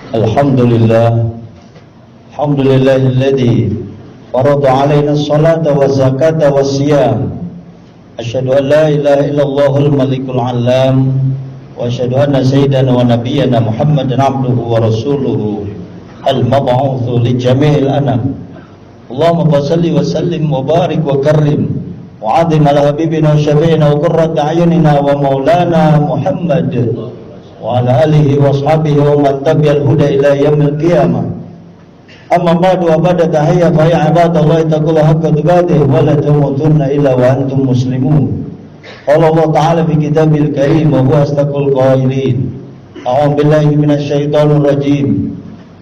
Alhamdulillah, alhamdulillahilladzi farada alaina as-salata wa zakata wa siyam. Asyhadu an la ilaha illallahul malikul alam wa asyhadu anna sayyidana wa nabiyyana Muhammadan abduhu wa rasuluhu al-mab'utsu li jami'il anam. Allahumma shalli wa sallim wa barik wa karrim wa 'azim ala habibina wa syafi'ina wa qurrati a'yunina wa maulana Muhammad wa ala alihi wa ashabihi wa man tabi'al huda ila yaumil qiyamah. Amma ba'du, wa ba'da tahiyya fa ya ibadallahi taqullaha haqqa tuqatih wa la tamutunna illa wa antum muslimun. Qala Allah ta'ala fi kitabil karim wa huwa asdaqul qailin. A'udzu billahi minasy syaithanir rajim.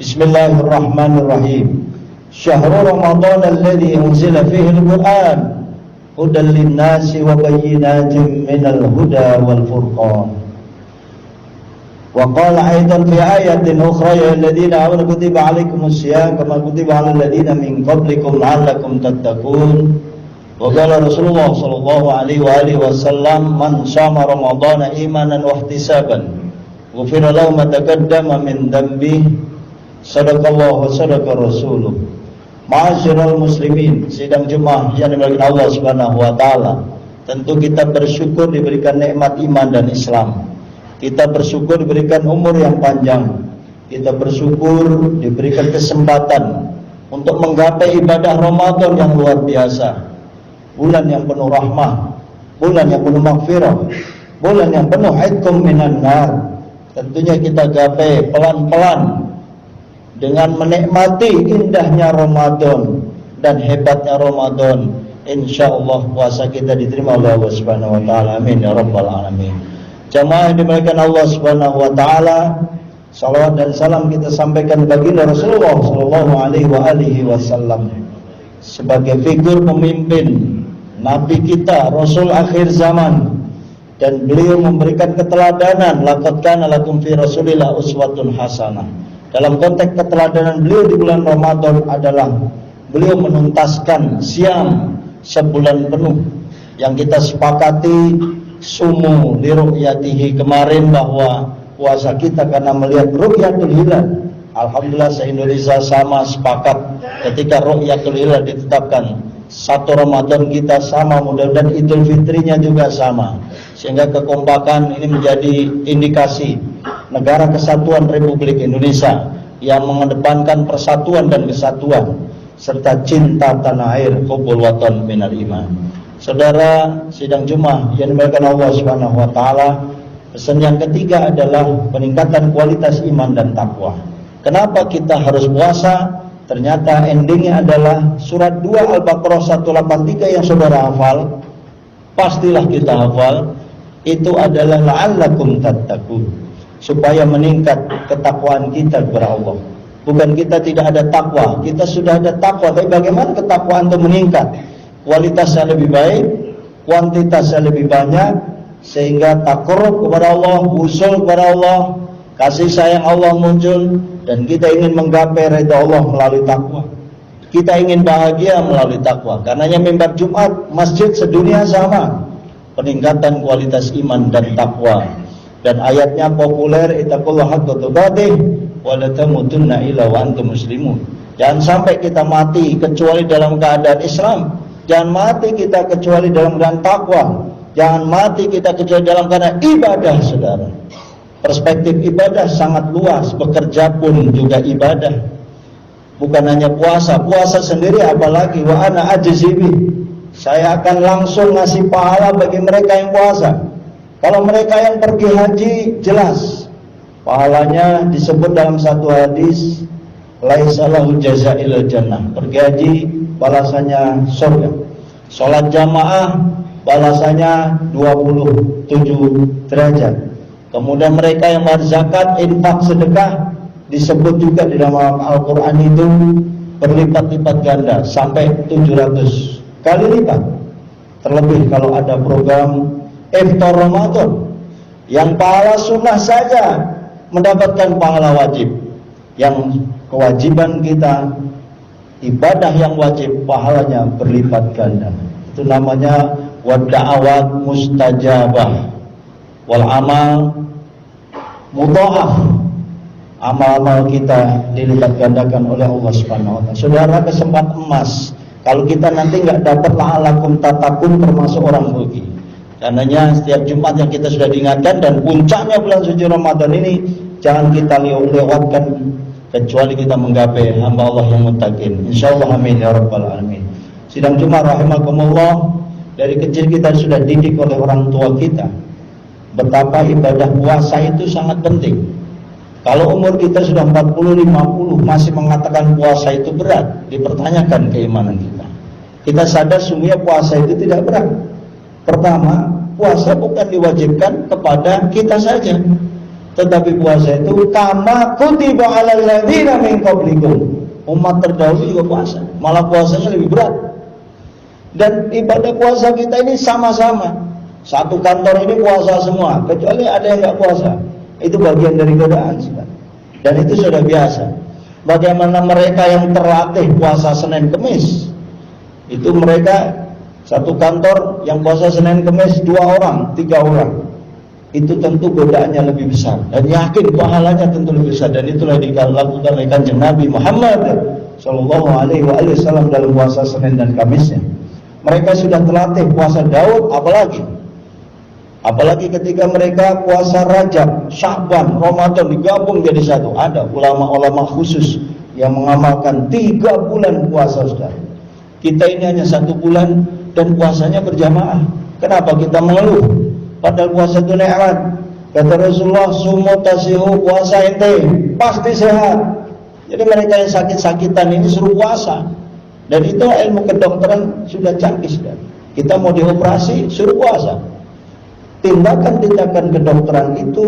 Bismillahirrahmanirrahim. Syahrul Ramadan alladzi unzila fihi al-Qur'an hudan lin-nasi wa bayyinatin minal huda wal furqan. Wa qala aidan fi ayatin ukhra ya alladziina aamanu kutiba 'alaikumus syiyam kama kutiba 'alal ladziina min qablikum la'allakum tattaqun. Wa qala Rasulullah sallallahu alaihi wa alihi wasallam man shama ramadhana imanan wa ihtisaban ghufira lahu ma taqaddama min dhanbihi. Sadaqallahu wa sadaqa rasuluh. Ma'asyiral muslimin, sidang Jumat yang dimuliakan Allah Subhanahu wa taala. Tentu kita bersyukur diberikan nikmat iman dan Islam. Kita bersyukur diberikan umur yang panjang. Kita bersyukur diberikan kesempatan untuk menggapai ibadah Ramadan yang luar biasa. Bulan yang penuh rahmah, bulan yang penuh maghfirah, bulan yang penuh idkum minan nar. Tentunya kita gapai pelan-pelan dengan menikmati indahnya Ramadan dan hebatnya Ramadan. Insyaallah puasa kita diterima oleh Allah Subhanahu wa taala. Amin ya rabbal alamin. Jamaah yang dimuliakan Allah Subhanahu wa taala, salawat dan salam kita sampaikan baginda Rasulullah sallallahu alaihi wasallam sebagai figur pemimpin, nabi kita, rasul akhir zaman, dan beliau memberikan keteladanan. Laqad kana lakum fi Rasulillah uswatun hasanah. Dalam konteks keteladanan beliau di bulan Ramadan adalah beliau menuntaskan siam sebulan penuh yang kita sepakati sumu li ru'yatihi kemarin, bahwa puasa kita karena melihat ru'yatul hilal. Alhamdulillah se-Indonesia sama sepakat ketika ru'yatul hilal ditetapkan. Satu Ramadan kita sama, mudah-mudahan Idul Fitrinya juga sama, sehingga kekompakan ini menjadi indikasi negara kesatuan Republik Indonesia yang mengedepankan persatuan dan kesatuan serta cinta tanah air, hubul watan minal iman. Saudara sidang Jumat yang dimuliakan Allah Subhanahu wa taala, pesan yang ketiga adalah peningkatan kualitas iman dan takwa. Kenapa kita harus puasa? Ternyata endingnya adalah surat 2 Al-Baqarah 183 yang saudara hafal. Pastilah kita hafal. Itu adalah la'allakum tattaqun, supaya meningkat ketakwaan kita kepada Allah. Bukan kita tidak ada takwa, kita sudah ada takwa, tapi bagaimana ketakwaan itu meningkat? Kualitasnya lebih baik, kuantitasnya lebih banyak, sehingga takarrub kepada Allah, usul kepada Allah, kasih sayang Allah muncul, dan kita ingin menggapai ridha Allah melalui takwa. Kita ingin bahagia melalui takwa. Karenanya mimbar Jumat masjid sedunia sama, peningkatan kualitas iman dan takwa. Dan ayatnya populer, ittaqullaha haqqa tuqatih wa la tamutunna illa wa antum muslimun. Jangan sampai kita mati kecuali dalam keadaan Islam. Jangan mati kita kecuali dalam keadaan takwa. Jangan mati kita kecuali dalam keadaan ibadah, saudara. Perspektif ibadah sangat luas. Bekerja pun juga ibadah. Bukan hanya puasa. Puasa sendiri apalagi. Wa ana ajzibi. Saya akan langsung ngasih pahala bagi mereka yang puasa. Kalau mereka yang pergi haji, jelas pahalanya disebut dalam satu hadis, laisa lahu jazaa'il jannah. Pergi haji balasannya surga. Salat jamaah balasannya 27 derajat. Kemudian mereka yang berzakat, infak, sedekah disebut juga di dalam Al-Qur'an itu berlipat-lipat ganda sampai 700 kali lipat. Terlebih kalau ada program iftar Ramadan yang pahala sunnah saja mendapatkan pahala wajib. Yang kewajiban kita ibadah yang wajib pahalanya berlipat ganda. Itu namanya wada'awat mustajabah wal amal mudha'af. amal-amal kita dilipat gandakan oleh Allah Subhanahu wa taala. Saudara, kesempatan emas. Kalau kita nanti nggak dapat la'alakum tatakun, termasuk orang rugi. Karenanya setiap Jumat yang kita sudah diingatkan, dan puncaknya bulan suci Ramadan ini jangan kita lewatkan kecuali kita menggapai hamba Allah yang muttaqin. Insyaallah, amin ya rabbal alamin. Sidang Jumat rahimakumullah, dari kecil kita sudah didik oleh orang tua kita betapa ibadah puasa itu sangat penting. Kalau umur kita sudah 40-50 masih mengatakan puasa itu berat, dipertanyakan keimanan kita. Kita sadar sungguhnya puasa itu tidak berat. Pertama, puasa bukan diwajibkan kepada kita saja, tetapi puasa itu kama kutiba 'alal ladzina min qablikum. Umat terdahulu juga puasa, malah puasanya lebih berat. Dan ibadah puasa kita ini sama-sama. Satu kantor ini puasa semua, kecuali ada yang nggak puasa. Itu bagian dari godaan, dan itu sudah biasa. Bagaimana mereka yang terlatih puasa Senin Kemis, itu mereka satu kantor yang puasa Senin Kemis 2 orang, 3 orang, itu tentu godaannya lebih besar, dan yakin pahalanya tentu lebih besar. Dan itulah dilakukan oleh Kanjeng Nabi Muhammad Sallallahu Alaihi Wasallam dalam puasa Senin dan Kamisnya. Mereka sudah terlatih puasa Daud, apalagi ketika mereka puasa Rajab, Sya'ban, Ramadan digabung jadi satu. Ada ulama-ulama khusus yang mengamalkan 3 bulan puasa, saudara. Kita ini hanya 1 bulan dan puasanya berjamaah. Kenapa kita mengeluh? Padahal puasa itu nikmat. Kata Rasulullah, sumu tasihu, puasa ente pasti sehat. Jadi mereka yang sakit-sakitan ini suruh puasa. Dan itu ilmu kedokteran sudah canggih, saudara. Kita mau dioperasi, suruh puasa. Tindakan-tindakan kedokteran itu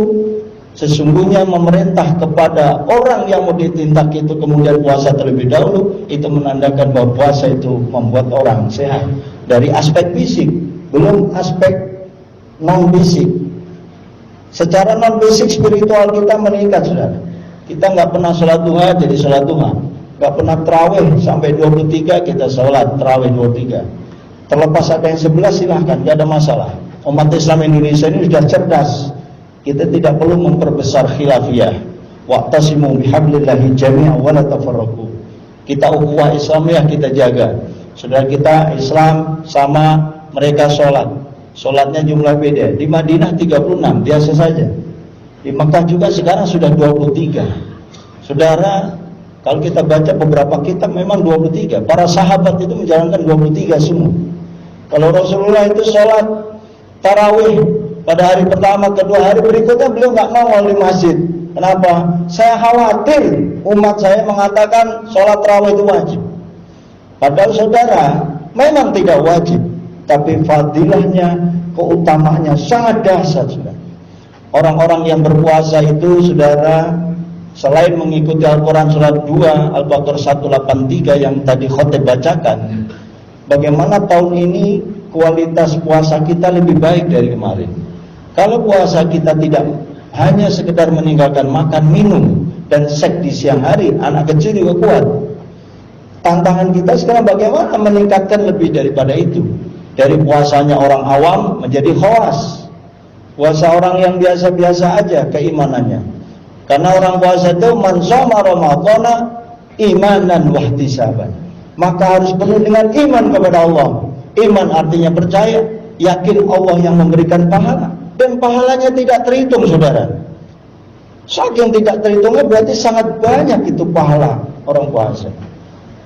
sesungguhnya memerintah kepada orang yang mau ditindak itu kemudian puasa terlebih dahulu. Itu menandakan bahwa puasa itu membuat orang sehat dari aspek fisik, belum aspek non-fisik. Secara non-fisik spiritual kita meningkat, saudara. Kita nggak pernah sholat duha jadi sholat duha, nggak pernah terawih sampai 23 kita sholat terawih 23. Terlepas ada yang 11 silahkan, nggak ada masalah. Umat Islam Indonesia ini sudah cerdas. Kita tidak perlu memperbesar khilafiyah. Wa'tasimu bihablillahi jami'an wa la tafarraqu. Kita ukhuwah Islamiyah kita jaga. Saudara kita Islam sama mereka sholat. Sholatnya jumlah beda. Di Madinah 36, biasa saja. Di Mekah juga sekarang sudah 23. Saudara, kalau kita baca beberapa kitab memang 23. Para sahabat itu menjalankan 23 semua. Kalau Rasulullah itu sholat tarawih pada hari pertama, kedua, hari berikutnya beliau nggak nongol di masjid. Kenapa? Saya khawatir umat saya mengatakan sholat tarawih itu wajib. Padahal saudara, memang tidak wajib, tapi fadilahnya, keutamaannya sangat dahsyat, saudara. Orang-orang yang berpuasa itu, saudara, selain mengikuti Al-Quran surat 2, Al-Baqarah 183 yang tadi khotib bacakan, bagaimana tahun ini kualitas puasa kita lebih baik dari kemarin. Kalau puasa kita tidak hanya sekedar meninggalkan makan, minum, dan seks di siang hari, anak kecil juga kuat. Tantangan kita sekarang bagaimana meningkatkan lebih daripada itu. Dari puasanya orang awam menjadi khawas. Puasa orang yang biasa-biasa aja keimanannya. Karena orang puasa itu man shoma ramadhana imanan wahtisaban. Maka harus penuh dengan iman kepada Allah. Iman artinya percaya, yakin Allah yang memberikan pahala, dan pahalanya tidak terhitung, saudara. Saking tidak terhitungnya berarti sangat banyak itu pahala orang puasa.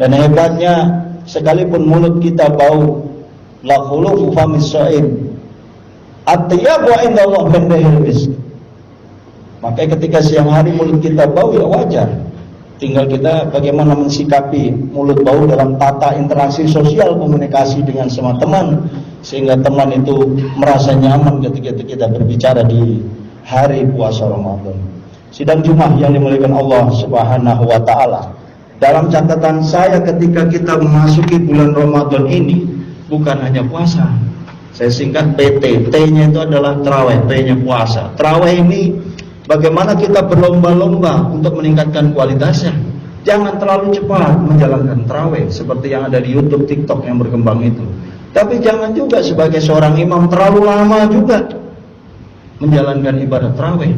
Dan hebatnya, sekalipun mulut kita bau, la khulufu famis sha'im atyabu indallah min rihil misk. Maka ketika siang hari mulut kita bau, ya wajar. Tinggal kita bagaimana mensikapi mulut bau dalam tata interaksi sosial, komunikasi dengan semua teman, sehingga teman itu merasa nyaman ketika kita berbicara di hari puasa Ramadan. Sidang Jumat yang dimuliakan Allah Subhanahu wa taala. Dalam catatan saya ketika kita memasuki bulan Ramadan ini, bukan hanya puasa. Saya singkat PT, T-nya itu adalah tarawih, P-nya puasa. Tarawih ini bagaimana kita berlomba-lomba untuk meningkatkan kualitasnya. Jangan terlalu cepat menjalankan tarawih seperti yang ada di YouTube, TikTok yang berkembang itu. Tapi jangan juga sebagai seorang imam terlalu lama juga menjalankan ibadah tarawih.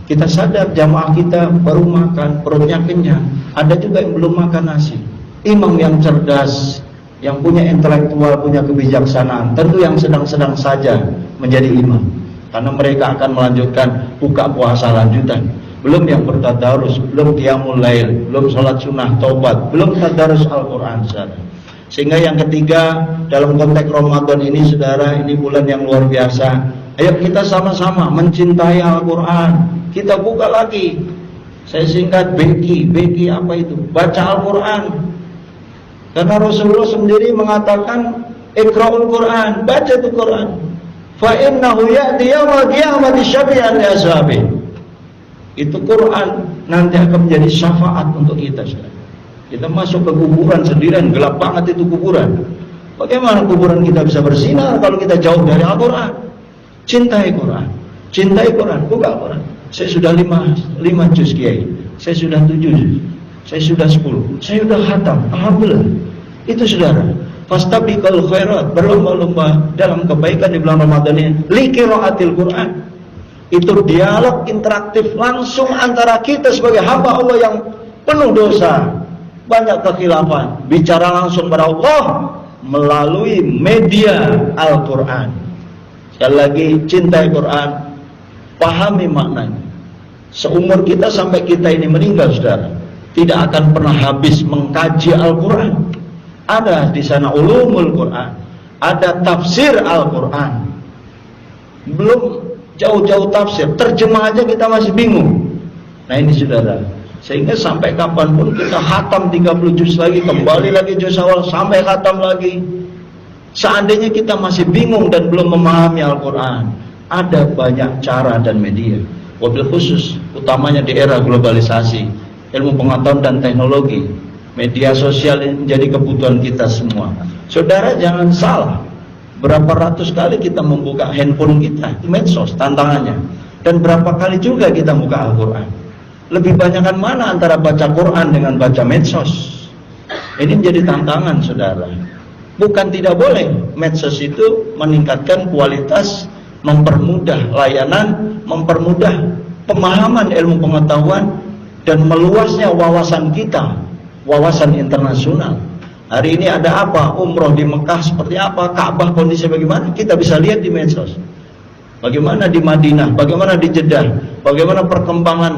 Kita sadar jamaah kita baru makan, perutnya kenyang. Ada juga yang belum makan nasi. Imam yang cerdas, yang punya intelektual, punya kebijaksanaan, tentu yang sedang-sedang saja menjadi imam. Karena mereka akan melanjutkan buka puasa lanjutan. Belum yang bertadarus, belum qiyamul lail, belum sholat sunnah taubat, belum tadarus Al-Quran, saudara. Sehingga yang ketiga, dalam konteks Ramadan ini, saudara, ini bulan yang luar biasa. Ayo kita sama-sama mencintai Al-Quran. Kita buka lagi. Saya singkat Beki apa itu? Baca Al-Quran. Karena Rasulullah sendiri mengatakan Iqra'ul Quran, baca itu Quran. Fa innahu ya'ti yaumil qiyamati syafi'an li ashabi. Itu Quran nanti akan menjadi syafaat untuk kita, saudara. Kita masuk ke kuburan sendirian, gelap banget itu kuburan. Bagaimana kuburan kita bisa bersinar kalau kita jauh dari Al-Quran? Cintai Quran, cintai Quran, buka Quran. Saya sudah 5 juz kiai, saya sudah 7 juz, saya sudah 10, saya sudah khatam, alhamdulillah. Itu saudara, fastabiqul khairat, berlomba-lomba dalam kebaikan di bulan Ramadan ini. Li qiraatil Quran. Itu dialog interaktif langsung antara kita sebagai hamba Allah yang penuh dosa, banyak kekhilafan, bicara langsung pada Allah melalui media Al-Quran. Sekali lagi, cintai Quran, pahami maknanya. Seumur kita sampai kita ini meninggal, saudara, tidak akan pernah habis mengkaji Al-Quran. Ada di sana ulumul Quran, ada tafsir Al-Quran. Belum jauh-jauh tafsir, terjemah aja kita masih bingung. Nah ini saudara, sehingga sampai kapanpun kita khatam 30 juz lagi, kembali lagi juz awal, sampai khatam lagi. Seandainya kita masih bingung dan belum memahami Al-Quran, ada banyak cara dan media. Wabil khusus, utamanya di era globalisasi, ilmu pengetahuan dan teknologi, media sosial ini menjadi kebutuhan kita semua. Saudara jangan salah, berapa ratus kali kita membuka handphone kita, medsos tantangannya, dan berapa kali juga kita buka Al-Quran. Lebih banyakkan mana antara baca Quran dengan baca medsos? Ini menjadi tantangan, saudara. Bukan tidak boleh, medsos itu meningkatkan kualitas, mempermudah layanan, mempermudah pemahaman ilmu pengetahuan, dan meluasnya wawasan kita, wawasan internasional. Hari ini ada apa? Umroh di Mekah seperti apa? Ka'bah kondisi bagaimana? Kita bisa lihat di medsos. Bagaimana di Madinah, bagaimana di Jeddah, bagaimana perkembangan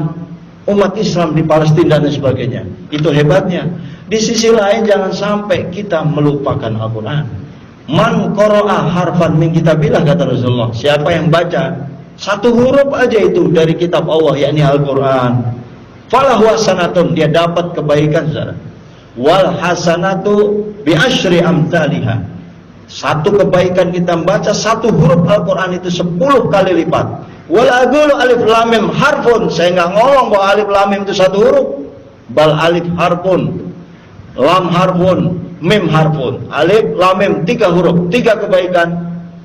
umat Islam di Palestina dan sebagainya. Itu hebatnya. Di sisi lain jangan sampai kita melupakan Al-Quran. Man qara'a harfan min kitabillah, kata Rasulullah. Siapa yang baca satu huruf aja itu dari kitab Allah, yakni Al-Quran, falahu hasanatun, dia dapat kebaikan, saudara. Wal hasanatu bi asyri amsalihha. Satu kebaikan kita membaca satu huruf Al-Quran itu 10 kali lipat. Wal aqulu alif lam mim harfun, saya enggak ngomong bahwa alif lam mim itu satu huruf. Bal alif harfun, lam harfun, mim harfun. Alif lam mim 3 huruf, 3 kebaikan,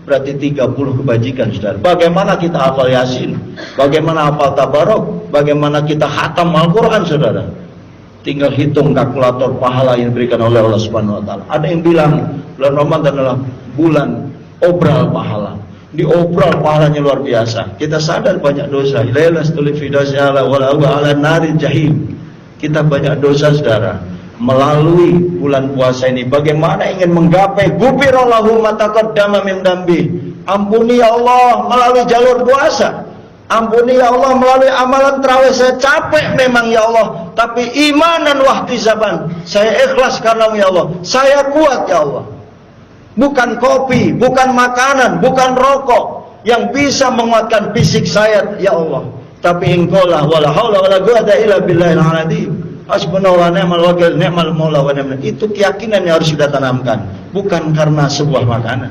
berarti 30 kebajikan, saudara. Bagaimana kita hafal Yasin, bagaimana hafal Tabarok, bagaimana kita khatam Al-Quran, saudara. Tinggal hitung kalkulator pahala yang diberikan oleh Allah Subhanahu wa taala. Ada yang bilang bulan Ramadan adalah bulan obral pahala. Diobral pahalanya luar biasa. Kita sadar banyak dosa. Lailatul fidasi ala wala ala nari jahim. Kita banyak dosa, saudara. Melalui bulan puasa ini, bagaimana ingin menggapai gufirallahu ma taqaddama min dambi. Ampuni ya Allah melalui jalur puasa. Ampuni ya Allah melalui amalan tarawih. Saya capek memang ya Allah, tapi imanan wahtisaban, saya ikhlas karena ya Allah. Saya kuat ya Allah. Bukan kopi, bukan makanan, bukan rokok yang bisa menguatkan fisik saya ya Allah, tapi Engkaulah wala haula wala quwwata illa billahil azim. Hasbunallahu wa ni'mal wakil, ni'mal maula wa ni'mal. Itu keyakinan yang harus kita tanamkan, bukan karena sebuah makanan.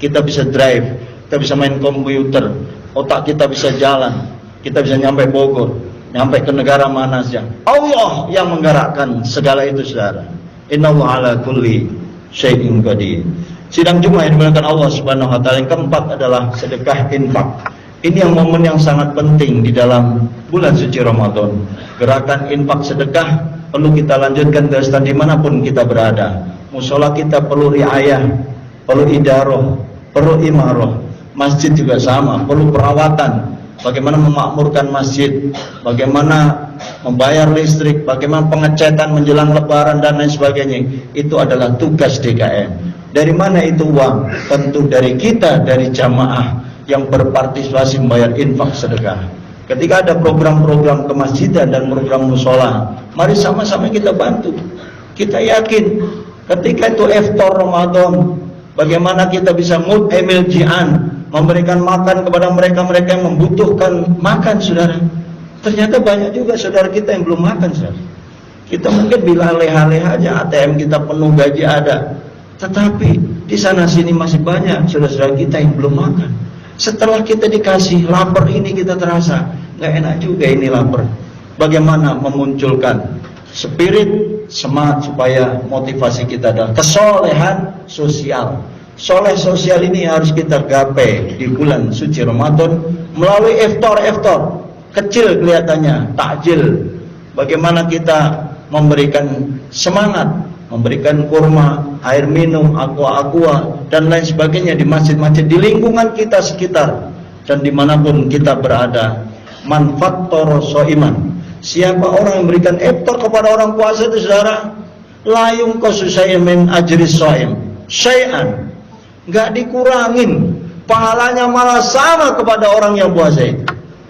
Kita bisa drive, kita bisa main komputer, otak kita bisa jalan, kita bisa nyampe Bogor, nyampe ke negara mana saja. Allah yang menggerakkan segala itu, saudara. Innallaha ala kulli syai'in qadir. Sidang Jumat yang dimuliakan Allah Subhanahu wa taala, yang keempat adalah sedekah infak. Ini yang momen yang sangat penting di dalam bulan suci Ramadan. Gerakan infak sedekah perlu kita lanjutkan terus dimanapun kita berada. Musola kita perlu riayah, perlu idaroh, perlu imaroh. Masjid juga sama, perlu perawatan. bagaimana memakmurkan masjid, bagaimana membayar listrik, bagaimana pengecatan menjelang lebaran dan lain sebagainya. Itu adalah tugas DKM. Dari mana itu uang? Tentu dari kita, dari jamaah yang berpartisipasi membayar infak sedekah. Ketika ada program-program kemasjidan dan program musola, mari sama-sama kita bantu. Kita yakin ketika itu iftar Ramadan, bagaimana kita bisa MLJ-an, memberikan makan kepada mereka-mereka yang membutuhkan makan, saudara. Ternyata banyak juga saudara kita yang belum makan, saudara. Kita mungkin bila leha-leha aja, ATM kita penuh, gaji ada, tetapi di sana sini masih banyak saudara-saudara kita yang belum makan. Setelah kita dikasih lapar ini, kita terasa nggak enak juga ini lapar. Bagaimana memunculkan spirit, semangat supaya motivasi kita adalah kesolehan sosial. Soleh sosial ini harus kita gapai di bulan suci Ramadan melalui iftar kecil kelihatannya, takjil. Bagaimana kita memberikan semangat, memberikan kurma, air minum, aqua dan lain sebagainya di masjid-masjid di lingkungan kita sekitar dan dimanapun kita berada. Manfattoro so'iman, siapa orang yang memberikan iftar kepada orang puasa itu, saudara, layung kosusayim min ajris so'im syai'an, nggak dikurangin, pahalanya malah sama kepada orang yang puasa itu.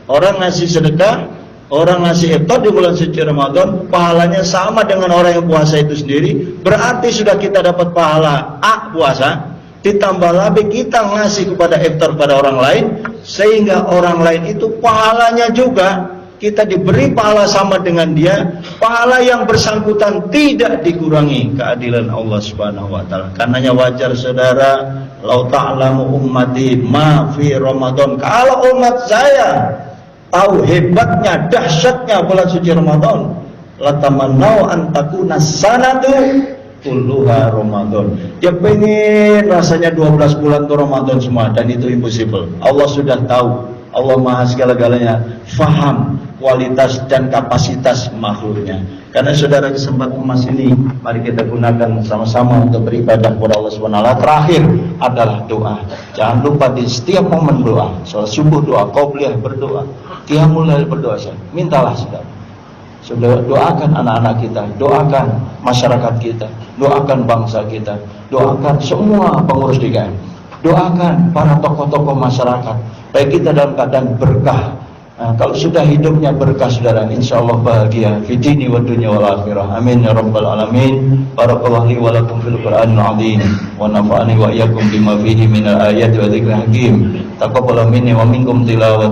Orang ngasih sedekah, orang ngasih iftar di bulan suci Ramadan, pahalanya sama dengan orang yang puasa itu sendiri. Berarti sudah kita dapat pahala puasa, ditambah lagi kita ngasih kepada iftar pada orang lain, sehingga orang lain itu pahalanya juga kita diberi pahala sama dengan dia. Pahala yang bersangkutan tidak dikurangi, keadilan Allah Subhanahu wa taala. Karenanya wajar saudara, lau ta'lamu ummati ma fi Ramadan, kalau umat saya tahu hebatnya, dahsyatnya bulan suci Ramadan, latamannau an takuna sanatu kulluha Ramadan. Dia pengen rasanya 12 bulan itu Ramadan semua, dan itu impossible. Allah sudah tahu, Allah maha segala-galanya, faham kualitas dan kapasitas makhluknya. Karena saudara, kesempatan emas ini mari kita gunakan sama-sama untuk beribadah kepada Allah Subhanahu wa taala. Terakhir adalah doa. Jangan lupa di setiap momen doa. Salat subuh doa, qobliyah berdoa, qiyamul lail berdoa. Mintalah saudara. Saudara, doakan anak-anak kita, doakan masyarakat kita, doakan bangsa kita, doakan semua pengurus DKM, doakan para tokoh-tokoh masyarakat, baik kita dalam keadaan berkah. Nah, kalau sudah hidupnya berkah, saudara, insya Allah bahagia fi dini wa dunya wal akhirah. Amin ya rabbal alamin. Barakallahu li wa lakum fil Qur'anil azim wa nafa'ani wa iyyakum bima fihi minal ayati wa dzikril hakim. Taqabbal minni wa minkum tilawat